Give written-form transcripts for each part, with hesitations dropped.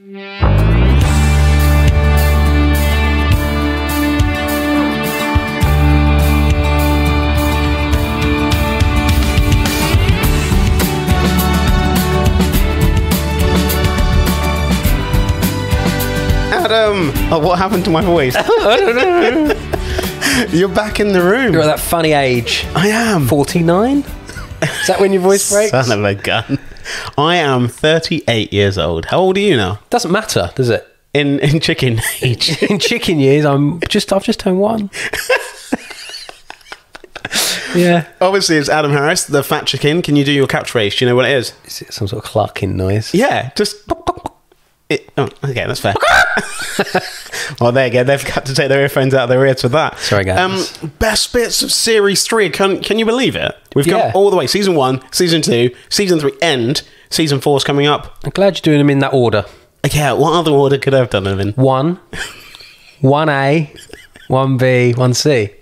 Adam! Oh, what happened to my voice? I don't know. You're back in the room. You're at that funny age. I am. 49? Is that when your voice breaks? Son of a gun. I am 38 years old. How old are you now? Doesn't matter, does it? In chicken age. In chicken years, I've just turned 1. Yeah. Obviously, it's Adam Harris, the fat chicken. Can you do your catchphrase? Do you know what it is? Is it some sort of clucking noise? Yeah, just... okay, that's fair. Well, there you go. They've got to take their earphones out of their ears for that. Sorry, guys. Best bits of Series 3. Can you believe it? We've come all the way. Season 1, Season 2, Season 3 end. Season 4's coming up. I'm glad you're doing them in that order. Yeah, what other order could I have done them in? 1, 1A, 1B, 1C.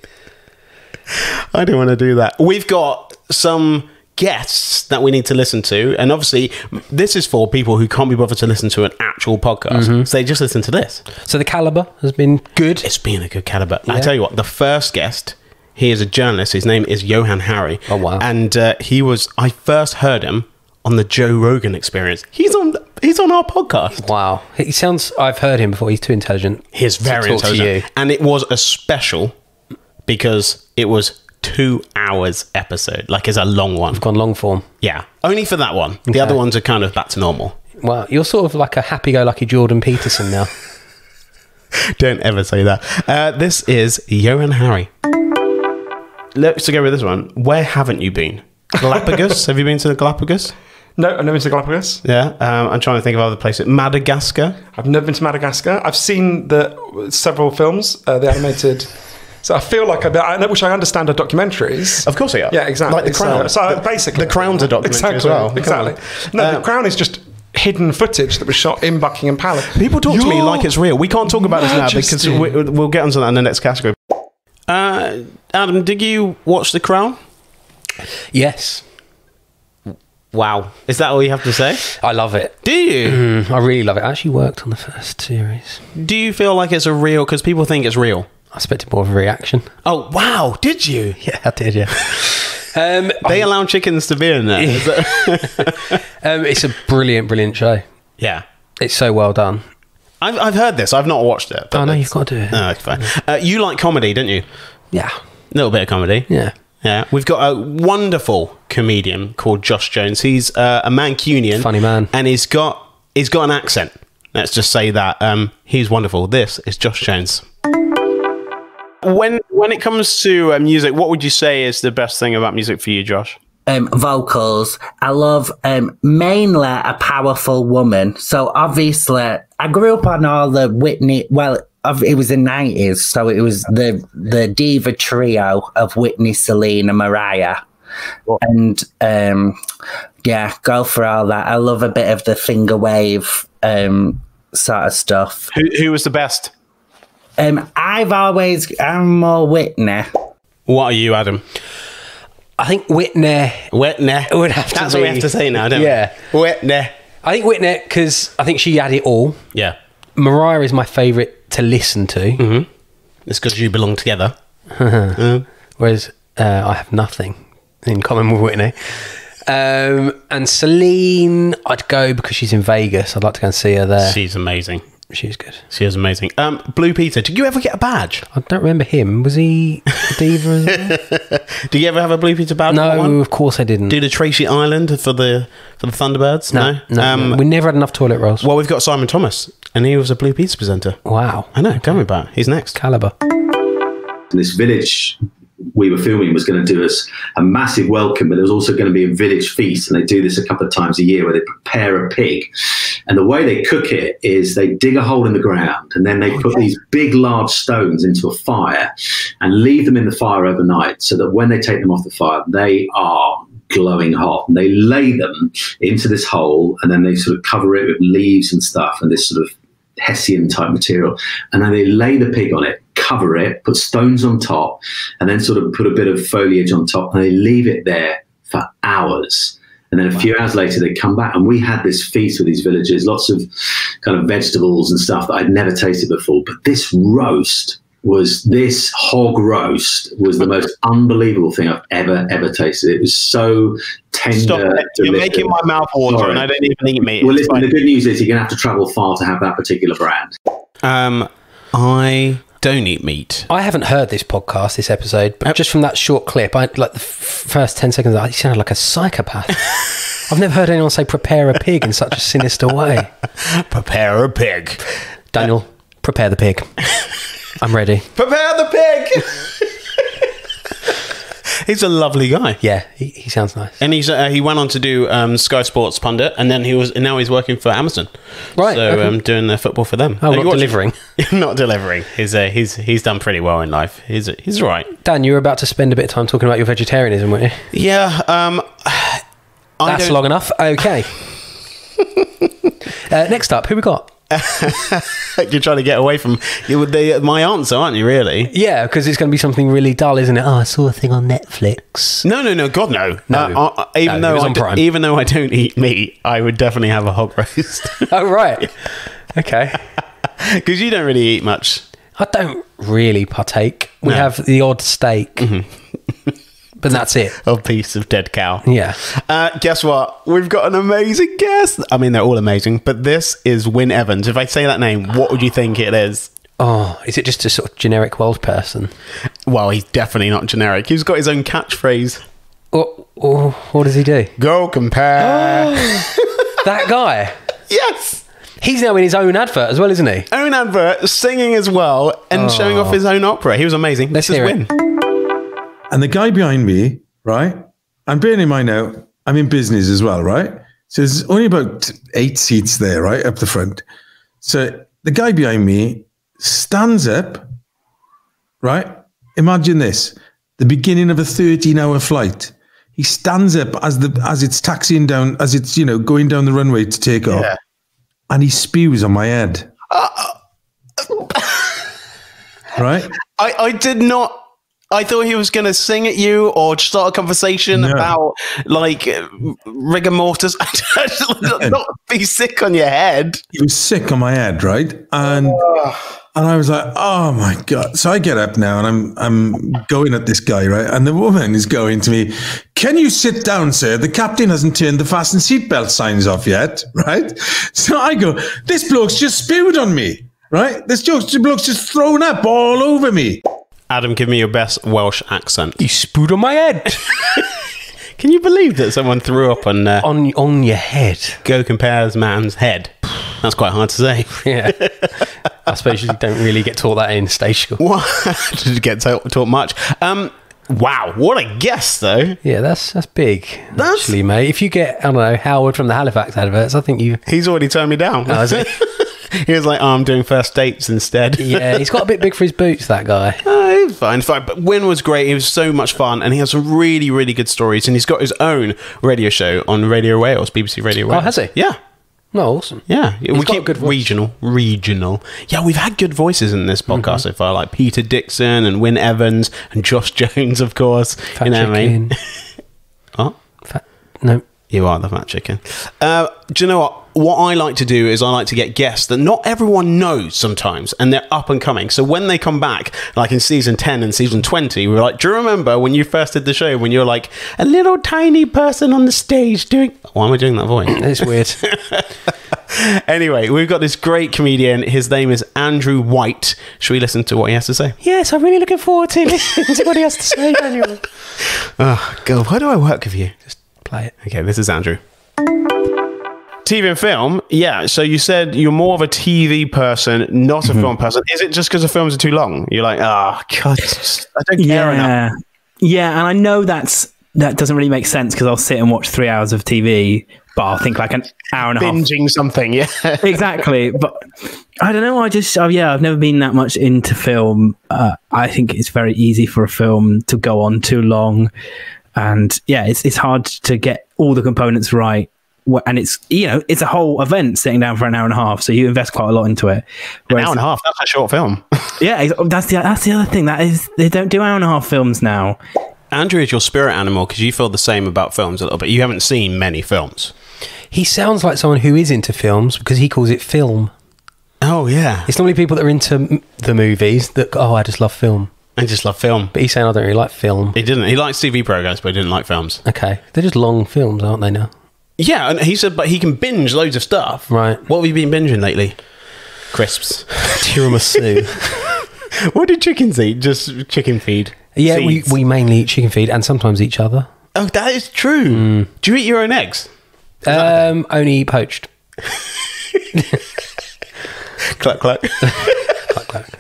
I don't want to do that. We've got some guests that we need to listen to, and obviously this is for people who can't be bothered to listen to an actual podcast, so they just listen to this. So the calibre has been good. It's been a good calibre. I tell you what, the first guest, he is a journalist. His name is Johann Hari. Oh wow. And I first heard him on the Joe Rogan Experience. He's on our podcast. Wow. He sounds, I've heard him before. He's too intelligent. He's very intelligent. And it was a special because it was 2 hours episode. Like, it's a long one. We've gone long form. Yeah. Only for that one. Okay. The other ones are kind of back to normal. Well, you're sort of like a happy-go-lucky Jordan Peterson now. Don't ever say that. This is Johann Hari. Let's go with this one. Where haven't you been? Galapagos? Have you been to the Galapagos? No, I've never been to Galapagos. Yeah, I'm trying to think of other places. Madagascar? I've never been to Madagascar. I've seen several films, the animated... So I feel like which I understand are documentaries. Of course they are. Yeah, exactly. Like The Crown. So basically... The Crown's a documentary as well. Exactly. No, The Crown is just hidden footage that was shot in Buckingham Palace. People talk to me like it's real. We can't talk about this now because we'll get onto that in the next category. Adam, did you watch The Crown? Yes. Wow. Is that all you have to say? I love it. Do you? I really love it. I actually worked on the first series. Do you feel like it's a real... Because people think it's real. I expected more of a reaction. Oh, wow. Did you? Yeah, I did, yeah. They allow chickens to be in there. It's a brilliant show. Yeah. It's so well done. I've heard this. I've not watched it. Oh, no, you've got to do it. No, it's fine. You like comedy, don't you? Yeah. A little bit of comedy. Yeah. Yeah. We've got a wonderful comedian called Josh Jones. He's a Mancunian. Funny man. And he's got an accent. Let's just say that. He's wonderful. This is Josh Jones. When it comes to music, what would you say is the best thing about music for you, Josh? Vocals. I love mainly a powerful woman. So obviously, I grew up on all the Whitney. Well, it was the 90s, so it was the diva trio of Whitney, Celine, and Mariah. And yeah, go for all that. I love a bit of the finger wave sort of stuff. Who was the best? I'm more Whitney. What are you, Adam? I think Whitney would have to That's be... what we have to say now, don't we? Yeah. Whitney. I think Whitney, because I think she had it all. Yeah. Mariah is my favourite to listen to. Mm-hmm. It's because you belong together. Whereas I have nothing in common with Whitney. And Celine, I'd go because she's in Vegas. I'd like to go and see her there. She's amazing. She's good. She is amazing. Blue Peter, did you ever get a badge? I don't remember him. Was he a diva as well? Did you ever have a Blue Peter badge? No, of course I didn't. Did a Tracy Island for the Thunderbirds? No. We never had enough toilet rolls. Well, we've got Simon Thomas, and he was a Blue Peter presenter. Wow. I know. Tell me about it. He's next. Calibre. This village we were filming was going to do us a massive welcome, but there was also going to be a village feast, and they do this a couple of times a year where they prepare a pig, and the way they cook it is they dig a hole in the ground and then they put these big large stones into a fire and leave them in the fire overnight, so that when they take them off the fire they are glowing hot, and they lay them into this hole, and then they sort of cover it with leaves and stuff and this sort of Hessian type material, and then they lay the pig on it, cover it, put stones on top, and then sort of put a bit of foliage on top, and they leave it there for hours. And then a few hours later they come back, and we had this feast with these villagers, lots of kind of vegetables and stuff that I'd never tasted before. But this hog roast was the most unbelievable thing I've ever tasted. It was so tender. Stop it. You're making my mouth water, and I don't even eat meat. Well, listen, the good news is you're going to have to travel far to have that particular brand. I don't eat meat. I haven't heard this podcast, this episode, but just from that short clip, I like the first 10 seconds, I sounded like a psychopath. I've never heard anyone say prepare a pig in such a sinister way. Prepare a pig. Daniel, prepare the pig. I'm ready. Prepare the pig! He's a lovely guy. Yeah, he sounds nice. And he went on to do Sky Sports pundit, and then now he's working for Amazon. Right. So okay. Doing the football for them. Oh, not delivering. Not delivering. He's done pretty well in life. He's all right. Dan, you were about to spend a bit of time talking about your vegetarianism, weren't you? Yeah. That's long enough. Okay. Next up, who we got? You're trying to get away from my answer, aren't you, really? Yeah, because it's going to be something really dull, isn't it? Oh, I saw a thing on Netflix. No, God, no. Even though I don't eat meat, I would definitely have a hog roast. Oh, right. Okay. Because you don't really eat much. I don't really partake. We have the odd steak. Mm-hmm. But that's it. A piece of dead cow. Yeah. Guess what? We've got an amazing guest. I mean, they're all amazing, but this is Wyn Evans. If I say that name, what would you think it is? Oh, is it just a sort of generic world person? Well, he's definitely not generic. He's got his own catchphrase. What does he do? Go compare. That guy? Yes. He's now in his own advert as well, isn't he? Own advert, singing as well, and showing off his own opera. He was amazing. Let's hear Wyn. And the guy behind me, right? I'm bearing in mind now, I'm in business as well, right? So there's only about 8 seats there, right? Up the front. So the guy behind me stands up, right? Imagine this, the beginning of a 13-hour flight. He stands up as it's taxiing down, as it's, going down the runway to take off. And he spews on my head. Right? I did not... I thought he was going to sing at you or start a conversation about, like, rigor mortis. Not be sick on your head. He was sick on my head, right? And I was like, oh, my God. So I get up now and I'm going at this guy, right? And the woman is going to me, can you sit down, sir? The captain hasn't turned the fasten seatbelt signs off yet, right? So I go, this bloke's just spewed on me, right? This bloke's just thrown up all over me. Adam, give me your best Welsh accent. You spewed on my head. Can you believe that someone threw up on your head? Go compares man's head. That's quite hard to say. Yeah. I suppose you don't really get taught that in stage school. What? Did you get taught much? Wow, what a guess, though. Yeah, that's big, actually, mate. If you get, I don't know, Howard from the Halifax adverts, I think you... He's already turned me down. Oh, is he? He was like, I'm doing first dates instead. Yeah, he's got a bit big for his boots, that guy. He's fine. But Wyn was great. He was so much fun, and he has some really, really good stories. And he's got his own radio show on Radio Wales, BBC Radio Wales. Oh, has he? Yeah. No, awesome. Yeah. He's got a good voice. Regional. Yeah, we've had good voices in this podcast so far, like Peter Dixon and Wyn Evans and Josh Jones, of course. Fat chicken. What? No. You are the fat chicken. Do you know what? What I like to do is I like to get guests that not everyone knows sometimes, and they're up and coming. So when they come back, like in season 10 and season 20, we're like, do you remember when you first did the show, when you're like a little tiny person on the stage doing... Why am I doing that voice? It's weird. Anyway, we've got this great comedian. His name is Andrew White. Should we listen to what he has to say? Yes, I'm really looking forward to listening to what he has to say, Daniel. Oh, God, why do I work with you? Just play it. Okay, this is Andrew. TV and film, yeah. So you said you're more of a TV person, not a film person. Is it just because the films are too long? You're like, God, I don't care enough. Yeah, and I know that doesn't really make sense because I'll sit and watch 3 hours of TV, but I'll think like an hour and a half. Binging something, yeah. Exactly. But I don't know. I've never been that much into film. I think it's very easy for a film to go on too long. And yeah, it's hard to get all the components right. And it's a whole event sitting down for an hour and a half, so you invest quite a lot into it. An hour and a half, that's a short film. Yeah, that's the other thing. They don't do hour and a half films now. Andrew is your spirit animal because you feel the same about films a little bit. You haven't seen many films. He sounds like someone who is into films because he calls it film. Oh, yeah. It's normally people that are into the movies that, I just love film. I just love film. But he's saying I don't really like film. He didn't. He likes TV programs, but he didn't like films. Okay. They're just long films, aren't they now? Yeah, and he said, but he can binge loads of stuff. Right. What have you been binging lately? Crisps. Tiramisu. What do chickens eat? Just chicken feed? Yeah, Seeds? we mainly eat chicken feed and sometimes each other. Oh, that is true. Do you eat your own eggs? Only poached. Cluck, cluck. Cluck, cluck.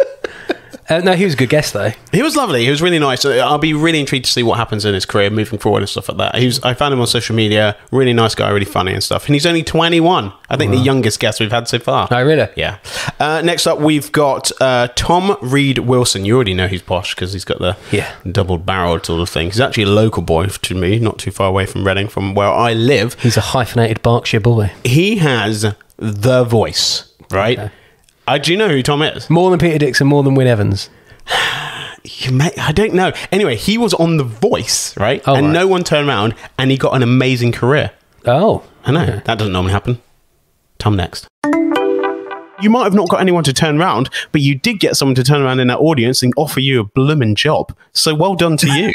No, he was a good guest though. He was lovely. He was really nice. I'll be really intrigued to see what happens in his career moving forward and stuff like that. I found him on social media. Really nice guy, really funny and stuff. And he's only 21. I think the youngest guest we've had so far. Oh, really? Yeah. Next up, we've got Tom Reed Wilson. You already know he's posh because he's got the double-barreled sort of thing. He's actually a local boy to me, not too far away from Reading, from where I live. He's a hyphenated Berkshire boy. He has the voice, right? Okay. Do you know who Tom is? More than Peter Dixon, more than Wyn Evans. I don't know. Anyway, he was on The Voice, right? Oh, and right. no one turned around, and he got an amazing career. Oh. I know. Okay. That doesn't normally happen. Tom next. You might have not got anyone to turn around, but you did get someone to turn around in that audience and offer you a bloomin' job. So well done to you.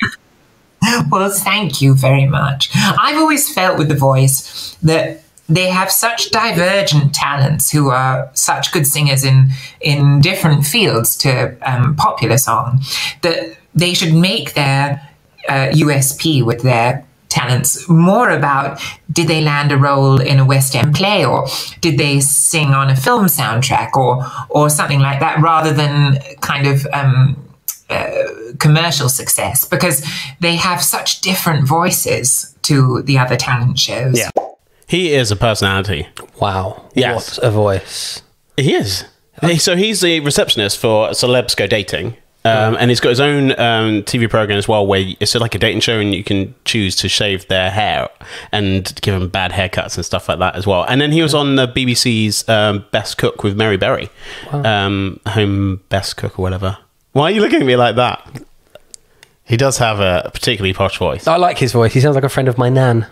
Well, thank you very much. I've always felt with The Voice that they have such divergent talents who are such good singers in different fields to popular song that they should make their USP with their talents more about, did they land a role in a West End play, or did they sing on a film soundtrack, or something like that, rather than kind of commercial success, because they have such different voices to the other talent shows. Yeah. He is a personality. Wow. Yes. What a voice. He is. So he's the receptionist for Celebs Go Dating. And he's got his own TV program as well, where it's like a dating show and you can choose to shave their hair and give them bad haircuts and stuff like that as well. And then he was on the BBC's Best Cook with Mary Berry. Wow. Home Best Cook or whatever. Why are you looking at me like that? He does have a particularly posh voice. I like his voice. He sounds like a friend of my nan.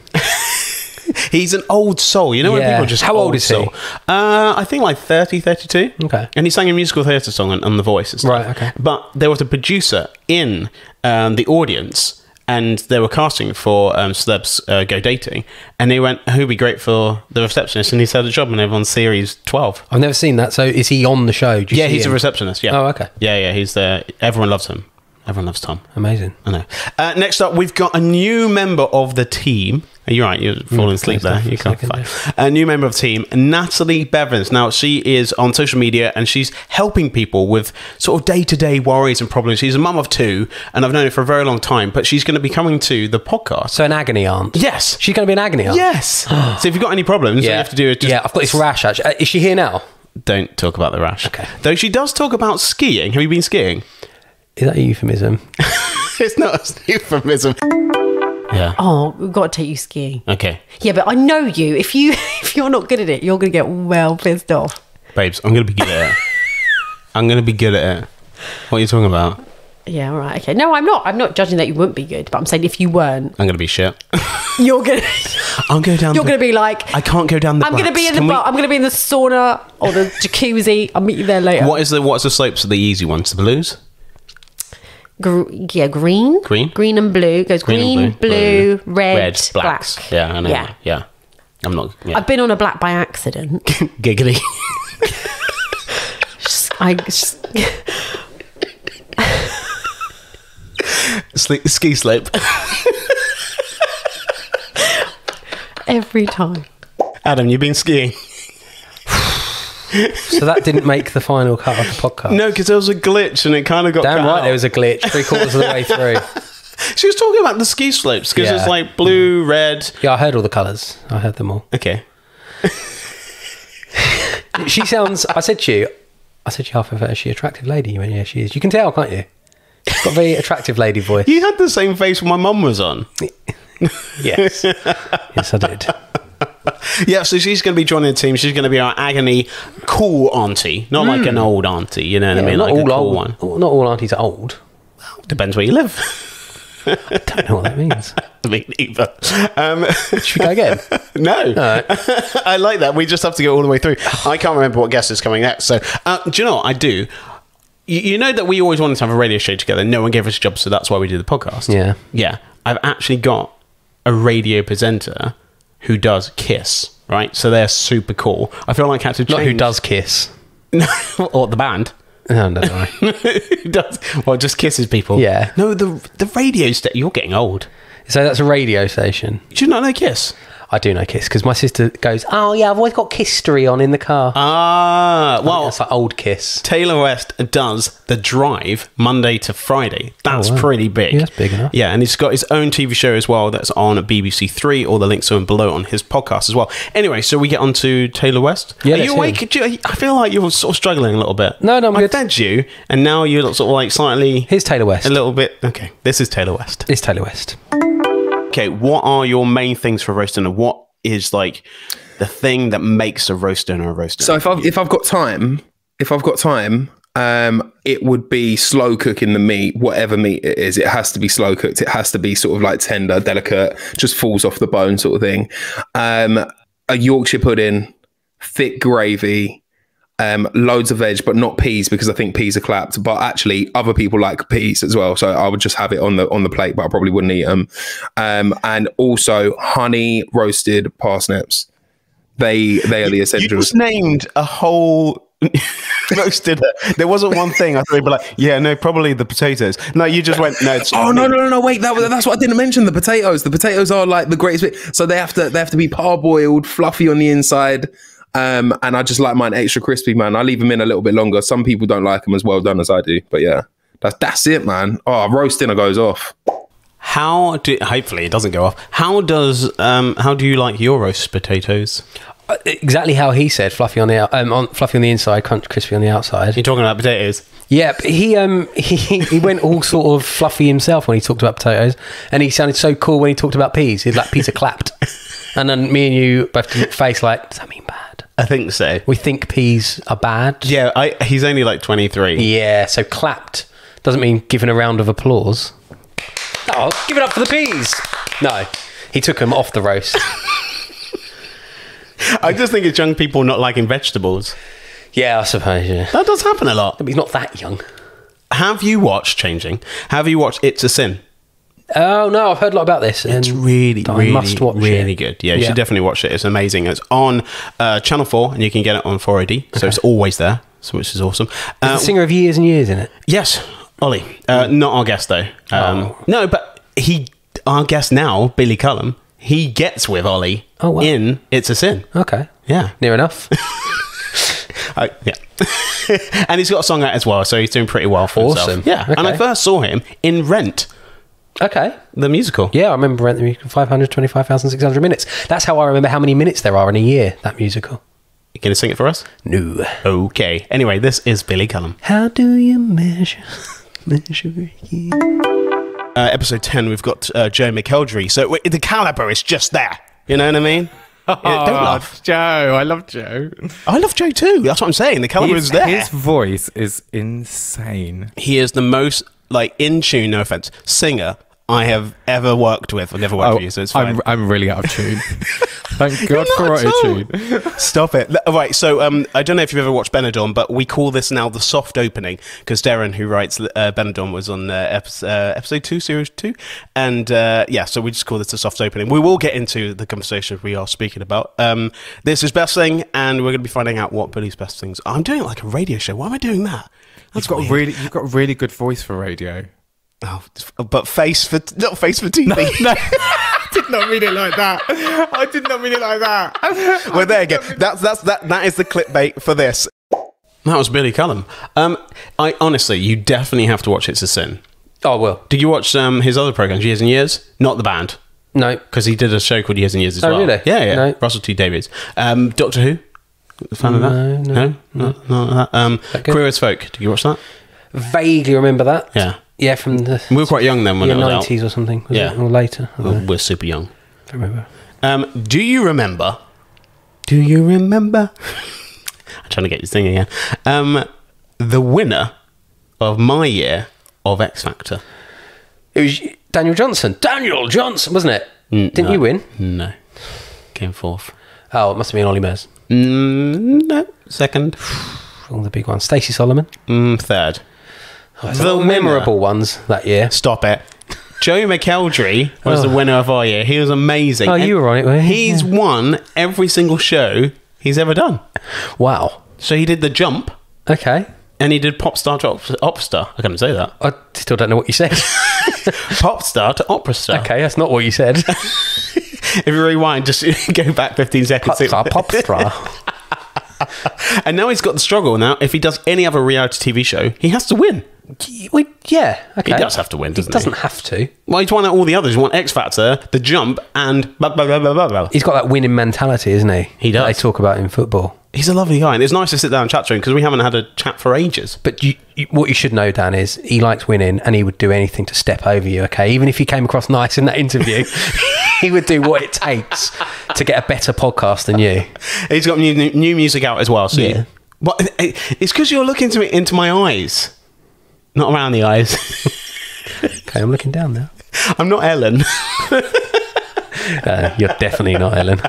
He's an old soul. You know when people just... How old is he? Soul? I think like 30, 32. Okay. And he sang a musical theatre song on The Voice and stuff. Right, okay. But there was a producer in the audience, and they were casting for Celebs Go Dating, and they went, who'd be great for the receptionist? And he's had a job, and they're on series 12. I've never seen that. So is he on the show? Yeah, he's a receptionist, yeah. Oh, okay. Yeah, he's there. Everyone loves him. Everyone loves Tom. Amazing. I know. Next up, we've got a new member of the team. You're right, you're falling asleep there. You can't fight. A new member of the team, Natalie Bevins. Now, she is on social media and she's helping people with sort of day-to-day worries and problems. She's a mum of 2, and I've known her for a very long time, but she's going to be coming to the podcast. So an agony aunt? Yes. She's going to be an agony aunt? Yes. So if you've got any problems, all you have to do is just... Yeah, I've got this rash, actually. Is she here now? Don't talk about the rash. Okay. Though she does talk about skiing. Have you been skiing? Is that a euphemism? It's not a euphemism. Yeah. Oh, we've got to take you skiing. Okay. Yeah, but I know you. If you're not good at it, you're going to get well pissed off. Babes, I'm going to be good at it. I'm going to be good at it. What are you talking about? Yeah, all right. Okay. No, I'm not. I'm not judging that you wouldn't be good, but I'm saying if you weren't, I'm going to be shit. you're going to... I'll go down You're going to be like... I can't go down the I'm going to be in the bar. I'm going to be in the sauna or the jacuzzi. I'll meet you there later. What's the slopes of the easy ones? The blues? Green and blue. Goes green, blue, red, blacks. black. Yeah, I know. Yeah. I'm not... Yeah. I've been on a black by accident. Giggly. Ski slope. Every time. Adam, you've been skiing. So that didn't make the final cut of the podcast? No, because there was a glitch and it kind of got Damn cut right out. there was a glitch 3/4 of the way through. She was talking about the ski slopes because it's like blue, red. Yeah, I heard all the colours. I heard them all. Okay. She sounds... I said to you half of her, is she an attractive lady? You went, yeah, she is. You can tell, can't you? She's got a very attractive lady voice. You had the same face when my mum was on. Yes. Yes, I did. Yeah, so she's going to be joining the team. She's going to be our agony cool auntie. Not like an old auntie, you know what I mean? Not Like all a cool old, one. Not all aunties are old. Depends where you live. I don't know what that means. Me neither. Should we go again? No. Right. I like that. We just have to go all the way through. I can't remember what guest is coming next. So, do you know what I do? You know that we always wanted to have a radio show together. No one gave us a job, so that's why we do the podcast. Yeah. Yeah. I've actually got a radio presenter who does Kiss, right? So they're super cool. I feel like I had to change. Not who does Kiss. Or the band. No, no, no. Who does? Well, just kisses people. Yeah. No, the radio station. You're getting old. So that's a radio station. Do you not know Kiss? I do know Kiss because my sister goes, oh yeah, I've always got Kiss-tory on in the car. Well, it's like old Kiss. Taylor West does The Drive Monday to Friday. That's pretty big. Yeah, that's big enough. Yeah, and he's got his own TV show as well that's on BBC Three. All the links are below on his podcast as well. Anyway, so we get on to Taylor West. Yeah, Are you awake? I feel like you're sort of struggling a little bit. No, I'm I good. fed you, and now you're sort of like slightly... Here's Taylor West. A little bit... Okay, this is Taylor West. It's Taylor West. Okay, what are your main things for roast dinner? What is like the thing that makes a roast dinner a roast dinner? So if I've got time, it would be slow cooking the meat, whatever meat it is. It has to be slow cooked. It has to be sort of like tender, delicate, just falls off the bone sort of thing. A Yorkshire pudding, thick gravy, loads of veg, but not peas because I think peas are clapped. But actually, other people like peas as well, so I would just have it on the plate, but I probably wouldn't eat them. And also honey roasted parsnips. They are the essentials. You just named a whole roast dinner. There wasn't one thing. I thought you'd be like, yeah, no, probably the potatoes. No, you just went, no. It's no, wait, that's what I didn't mention. The potatoes. The potatoes are like the greatest bit. So they have to be parboiled, fluffy on the inside. And I just like mine extra crispy, man. I leave them in a little bit longer. Some people don't like them as well done as I do, but yeah, that's it, man. Oh, roast dinner goes off. Hopefully it doesn't go off. How do you like your roast potatoes? Exactly how he said, fluffy on the inside, crispy on the outside. You're talking about potatoes? Yeah, but he went all sort of fluffy himself when he talked about potatoes, and he sounded so cool when he talked about peas. He's like, peas are clapped. And then me and you both did face like, does that mean bad? I think so. We think peas are bad. Yeah, he's only like 23. Yeah, so clapped doesn't mean giving a round of applause. Oh, give it up for the peas. No, he took them off the roast. I just think it's young people not liking vegetables. Yeah, I suppose, yeah. That does happen a lot. But he's not that young. Have you watched It's a Sin? Oh, no, I've heard a lot about this. It's really must watch really it. good. Yeah, you should definitely watch it. It's amazing. It's on Channel 4, and you can get it on 4AD, so it's always there, which is awesome. Is the singer of Years and Years in it? Yes, Ollie. Not our guest, though. No, but our guest now, Billy Cullum, he gets with Ollie in It's a Sin. Okay. Yeah. Near enough. Yeah. And he's got a song out as well, so he's doing pretty well for himself. Yeah. Okay. And I first saw him in Rent. Okay. The musical. Yeah, I remember Rent the musical, 525,600 minutes. That's how I remember how many minutes there are in a year, that musical. You going to sing it for us? No. Okay. Anyway, this is Billy Cullum. How do you measure you? Episode 10, we've got Joe McElderry. So the caliber is just there. You know what I mean? Don't laugh. Joe. I love Joe. I love Joe too. That's what I'm saying. The caliber is there. His voice is insane. He is the most, in tune, no offense, singer I have ever worked with. I've never worked with you, so it's fine. I'm really out of tune. Thank God for auto-tune. Stop it. Right, so I don't know if you've ever watched Benidorm, but we call this now the soft opening, because Darren, who writes Benidorm, was on episode 2, series 2. And so we just call this the soft opening. We will get into the conversation we are speaking about. This is Best Thing, and we're going to be finding out what Billy's best things are. I'm doing it like a radio show. Why am I doing that? You've got a really good voice for radio. Oh, but not face for TV. No. I did not mean it like that. Well, there you go. That is the clickbait for this. That was Billy Cullum. I honestly, you definitely have to watch It's a Sin. Oh, well. Did you watch his other programs, Years and Years? Not the band. No. Because he did a show called Years and Years as well. Oh, really? Yeah. No. Russell T Davies. Doctor Who? A fan of that? No. Queer as Folk. Did you watch that? Vaguely remember that. Yeah. Yeah, from the... We were quite young then when it was 90s out. or something. Was Yeah. it? Or later. We're super young. I don't remember. Do you remember? I'm trying to get you singing again. The winner of my year of X Factor. It was Daniel Johnson, wasn't it? Didn't you win? No. Came fourth. Oh, it must have been Ollie Mers. No. Second. All the big ones. Stacey Solomon. Third. The memorable ones that year. Stop it. Joe McElderry was the winner of our year. He was amazing. Oh, you were right. Well, He's won every single show he's ever done. Wow. So he did The Jump. Okay. And he did Pop Star to Opera Star. I couldn't say that. I still don't know what you said. Pop Star to Opera Star. Okay, that's not what you said. If you rewind, just go back 15 seconds. Pop Star. And now he's got the struggle. Now, if he does any other reality TV show, he has to win. Yeah, okay. He does have to win, doesn't he? Doesn't have to. Well, he's won all the others. He won X Factor, The Jump, and blah, blah, blah, blah, blah, blah. He's got that winning mentality, isn't he? He does. That they talk about in football. He's a lovely guy, and it's nice to sit down and chat to him because we haven't had a chat for ages. But what you should know, Dan, is he likes winning and he would do anything to step over you, okay? Even if he came across nice in that interview, he would do what it takes to get a better podcast than you. He's got new music out as well. So Yeah. But it's because you're looking into my eyes, not around the eyes. Okay, I'm looking down now. I'm not Ellen. You're definitely not Ellen.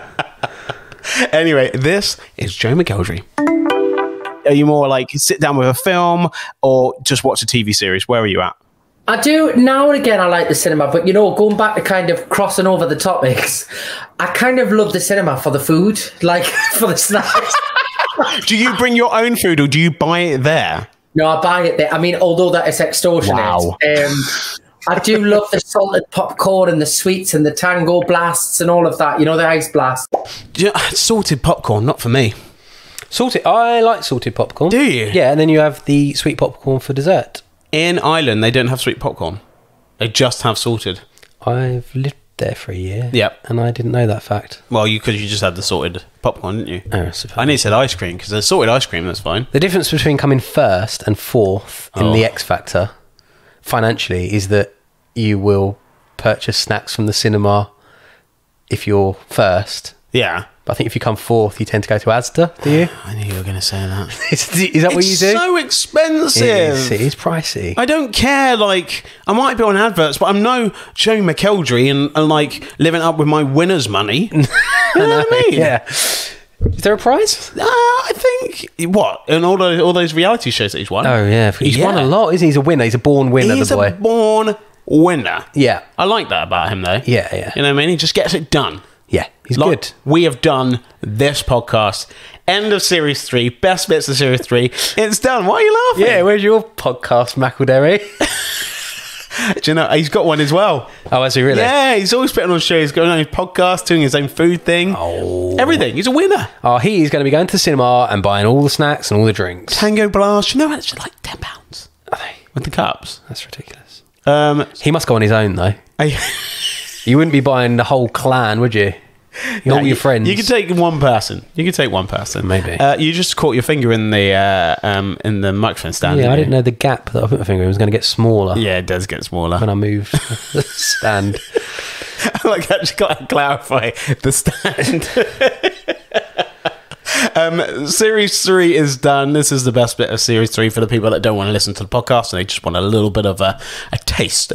Anyway, this is Joe McElderry. Are you more like sit down with a film or just watch a TV series? Where are you at? I do now and again. I like the cinema, but going back to kind of crossing over the topics, I kind of love the cinema for the food, like for the snacks. Do you bring your own food or do you buy it there? No, I buy it there. I mean, although that is extortionate. Wow. I do love the salted popcorn and the sweets and the Tango blasts and all of that. The ice blast. Salted popcorn, not for me. I like salted popcorn. Do you? Yeah, and then you have the sweet popcorn for dessert. In Ireland, they don't have sweet popcorn. They just have salted. I've lived there for a year. Yep. And I didn't know that fact. Well, because you just had the salted popcorn, didn't you? Oh, I suppose. I nearly said ice cream because there's salted ice cream, that's fine. The difference between coming first and fourth in the X Factor financially is that you will purchase snacks from the cinema if you're first. Yeah. But I think if you come fourth, you tend to go to Asda, do you? I knew you were going to say that. Is that what you do? It's so expensive. It is pricey. I don't care, I might be on adverts, but I'm no Joe McElderry and living up with my winner's money. You know what I mean? Yeah. Is there a prize? I think, what? In all those reality shows that he's won? Oh, yeah. He's won a lot, isn't he? He's a winner. He's a born winner, He's the boy. a born winner. Yeah. I like that about him, though. Yeah, yeah. You know what I mean? He just gets it done. Yeah, he's good. We have done this podcast. End of Series 3. Best bits of Series 3. It's done. Why are you laughing? Yeah, where's your podcast, McElderry? Do you know, he's got one as well. Oh, has he really? Yeah, he's always putting on shows, going on his podcast, doing his own food thing. Oh. Everything. He's a winner. Oh, he's going to be going to the cinema and buying all the snacks and all the drinks. Tango Blast. You know, it's like £10. Are they? With the cups. That's ridiculous. He must go on his own, though. You wouldn't be buying the whole clan, would you? All your friends. You could take one person. Maybe. You just caught your finger in the microphone stand. Yeah, I didn't know the gap that I put my finger in was going to get smaller. Yeah, it does get smaller when I moved the stand. I just got to clarify the stand. Series 3 is done. This is the best bit of Series 3 for the people that don't want to listen to the podcast and they just want a little bit of a taste.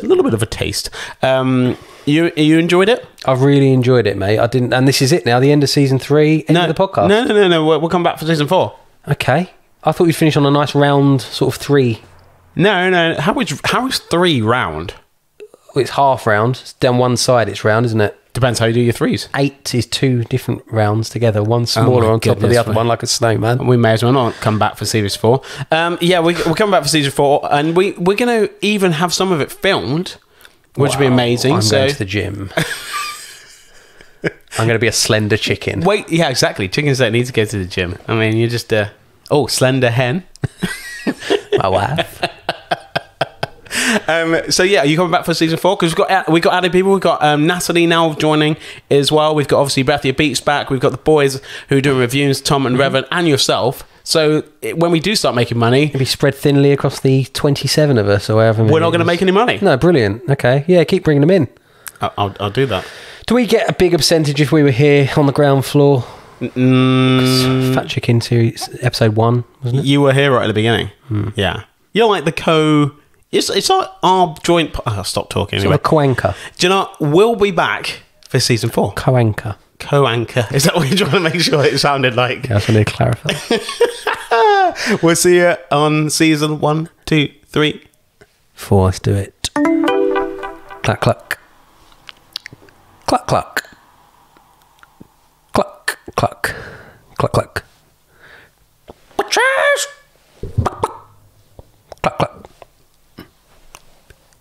You enjoyed it? I've really enjoyed it, mate. I didn't, and this is it now. The end of season 3. End of the podcast. No. We'll come back for season 4. Okay. I thought we'd finish on a nice round sort of 3. No. How is 3 round? Well, it's half round. It's down one side. It's round, isn't it? Depends how you do your 3s. 8 is 2 different rounds together. One smaller on top of the other one, like a snowman. We may as well not come back for series 4. We're coming back for season 4, and we're going to even have some of it filmed, which would be amazing. I'm going to the gym. I'm going to be a slender chicken. Wait, yeah, exactly. Chickens don't need to go to the gym. I mean, you're just slender hen. My wife. Are you coming back for season 4? Because we've got added people. We've got Natalie now joining as well. We've got obviously Bethia Beats back. We've got the boys who are doing reviews, Tom and Revan, and yourself. So when we do start making money, it'll be spread thinly across the 27 of us or however many. We're not going to make any money. No, brilliant. Okay, yeah, keep bringing them in. I'll do that. Do we get a bigger percentage if we were here on the ground floor? Fat Chicken series episode 1, wasn't it? You were here right at the beginning. Yeah, you're like the It's like our joint. I'll stop talking anyway. Sort of co-anchor. Do you know? We'll be back for season 4. Co-anchor. Co-anchor. Is that what you're trying to make sure it sounded like? Yeah, that's what I need to clarify. We'll see you on season 1, 2, 3, 4. Let's do it. Clack, clack. Clack, clack. Cluck, cluck. Cluck, cluck. Cheers! Cluck, cluck.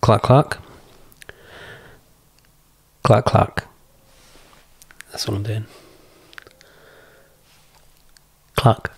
Cluck, cluck. Cluck, cluck. That's what I'm doing. Cluck.